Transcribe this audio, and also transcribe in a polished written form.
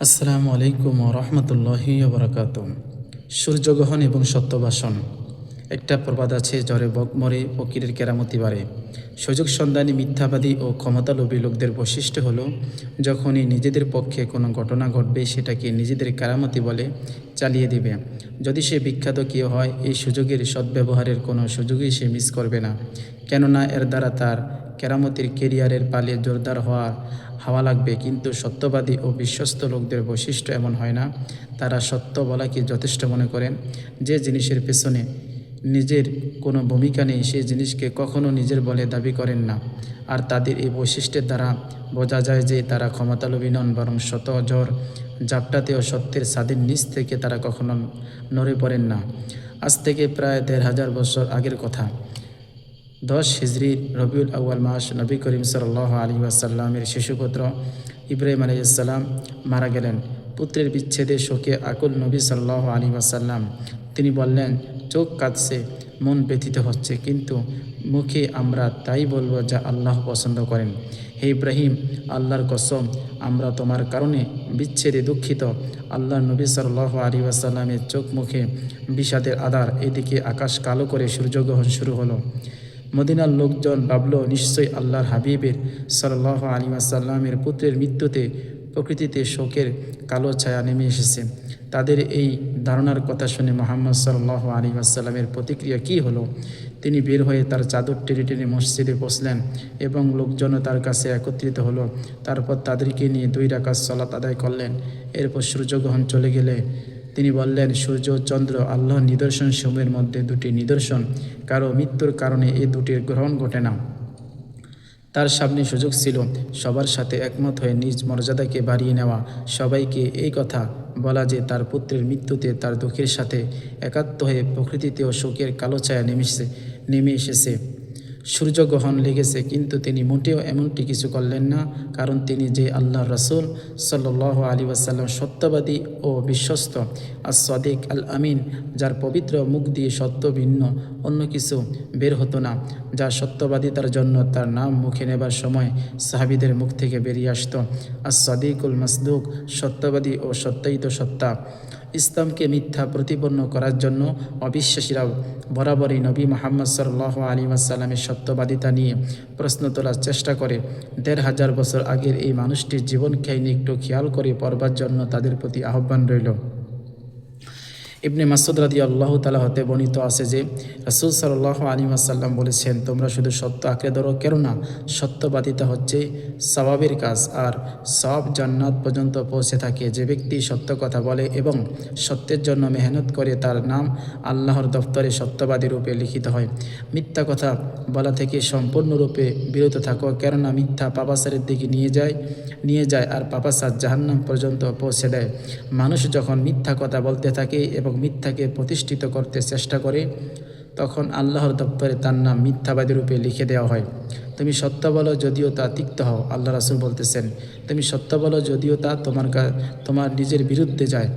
আসসালামু আলাইকুম ওয়া রাহমাতুল্লাহি ওয়া বারাকাতুহু। সূর্যগ্রহণ এবং সত্যভাষণ। একটা প্রবাদ আছে, জ্বরে বক মরে ফকিরের কেরামতি বাড়ে। সুযোগ সন্ধানী মিথ্যাবাদী ও ক্ষমতালোভী লোকদের বৈশিষ্ট্য হলো, যখনই নিজেদের পক্ষে কোনো ঘটনা ঘটবে সেটাকে নিজেদের কেরামতি বলে চালিয়ে দেবে। যদি সে বিখ্যাত কেউ হয়, এই সুযোগের সদ্ব্যবহারের কোনো সুযোগই সে মিস করবে না, কেননা এর দ্বারা তার কেরামতির কেরিয়ারের পালে জোরদার হাওয়া লাগবে। কিন্তু সত্যবাদী ও বিশ্বস্ত লোকদের বৈশিষ্ট্য এমন হয় না। তারা সত্য বলাকে যথেষ্ট মনে করেন। যে জিনিসের পেছনে নিজের কোনো ভূমিকা নেই সেই জিনিসকে কখনো নিজের বলে দাবি করেন না। আর তাদের এই বৈশিষ্ট্যের দ্বারা বোঝা যায় যে তারা ক্ষমতালোভী নন, বরং শত ঝড় ঝাপটাতেও সত্যের স্বাধীন নিচ থেকে তারা কখনো নড়ে পড়েন না। আজ থেকে প্রায় ১৫০০ বছর আগের কথা। ১০ হিজরি রবিউল আউয়াল মাস, নবী করিম সাল্লাল্লাহু আলাইহি ওয়াসাল্লামের শিশুপুত্র ইব্রাহিম আলাইহিস সালাম মারা গেলেন। পুত্রের বিচ্ছেদে শোকে আকুল নবী সাল্লাল্লাহু আলাইহি ওয়াসাল্লাম। তিনি বললেন, চোখ কাঁদছে, মন ব্যথিত হচ্ছে, কিন্তু মুখে আমরা তাই বলবো যা আল্লাহ পছন্দ করেন। হে ইব্রাহিম, আল্লাহর কসম, আমরা তোমার কারণে বিচ্ছেদে দুঃখিত। আল্লাহর নবী সাল্লাল্লাহু আলাইহি ওয়াসাল্লামের চোখ মুখে বিষাদের আধার। এদিকে আকাশ কালো করে সূর্যগ্রহণ শুরু হলো। মদিনার লোকজন ভাবল, নিশ্চয়ই আল্লাহর হাবিবের সাল্লাল্লাহু আলাইহি ওয়াসাল্লামের পুত্রের মৃত্যুতে প্রকৃতিতে শোকের কালো ছায়া নেমে এসেছে। তাদের এই ধারণার কথা শুনে মুহাম্মদ সাল্লাল্লাহু আলাইহি ওয়াসাল্লামের প্রতিক্রিয়া কী হলো? তিনি বের হয়ে তার চাদর টেনে টেনে মসজিদে বসলেন এবং লোকজনও তার কাছে একত্রিত হলো। তারপর তাদেরকে নিয়ে 2 রাকাত সালাত আদায় করলেন। এরপর সূর্যগ্রহণ চলে গেলে তিনি বললেন, সূর্য ও চন্দ্র আল্লাহর নিদর্শন সমূহের মধ্যে 2টি নিদর্শন। কারো মৃত্যুর কারণে এই 2টির গ্রহণ ঘটে না। তার সামনে সুযোগ ছিল সবার সাথে একমত হয়ে নিজ মর্যাদাকে বাড়িয়ে নেওয়া, সবাইকে এই কথা বলা যে তার পুত্রের মৃত্যুতে তার দুঃখের সাথে একাত্ম হয়ে প্রকৃতিতেও শোকের কালো ছায়া নেমে এসেছে। সূর্যগ্রহণ লেগেছে, কিন্তু তিনি মোটেও এমনটি কিছু করলেন না, কারণ তিনি যে আল্লাহর রাসূল সাল্লাল্লাহু আলাইহি ওয়াসাল্লাম, সত্যবাদী ও বিশ্বস্ত, আস-সাদিক আল আমিন, যার পবিত্র মুখ দিয়ে সত্য ভিন্ন অন্য কিছু বের হতো না, যা সত্যবাদিতার জন্য তার নাম মুখে নেবার সময় সাহাবীদের মুখ থেকে বেরিয়ে আসত। আস-সাদিকুল মাসদুক, সত্যবাদী ও সত্যায়িত সত্তা। ইসলামকে মিথ্যা প্রতিপন্ন করার জন্য অবিশ্বাসীরা বরাবরই নবী মুহাম্মদ সাল্লাল্লাহু আলাইহি ওয়াসাল্লামের সত্যবাদিতা নিয়ে প্রশ্ন তোলার চেষ্টা করে। ১৫০০ বছর আগের এই মানুষটির জীবন কাহিনী একটু খেয়াল করে পড়বার জন্য তাদের প্রতি আহ্বান রইল। ইবনে মাসউদ রাদিয়াল্লাহু তাআলা হতে বর্ণিত আছে যে রাসূল সাল্লাল্লাহু আলাইহি ওয়াসাল্লাম বলেছেন, তোমরা শুধু সত্য আঁকড়ে ধরো, কেননা সত্যবাদিতা হচ্ছে সওয়াবের কাজ, আর সওয়াব জান্নাত পর্যন্ত পৌঁছে থাকে। যে ব্যক্তি সত্য কথা বলে এবং সত্যের জন্য মেহনত করে, তার নাম আল্লাহর দফতরে সত্যবাদী রূপে লিখিত হয়। মিথ্যা কথা বলা থেকে সম্পূর্ণরূপে বিরত থাকো, কেননা মিথ্যা পাপাচারের দিকে নিয়ে যায় আর পাপাচার জাহান্নাম পর্যন্ত পৌঁছে দেয়। মানুষ যখন মিথ্যা কথা বলতে থাকে এবং মিথ্যাকে প্রতিষ্ঠিত করতে চেষ্টা করে, তখন আল্লাহর দপ্তরে তার নাম মিথ্যাবাদী রূপে লিখে দেওয়া হয়। তুমি সত্য বলো যদিও তা তিক্ত হও, আল্লাহ রাসূল বলতেছেন, তুমি সত্য বলো যদিও তা তোমার নিজের বিরুদ্ধে যায়।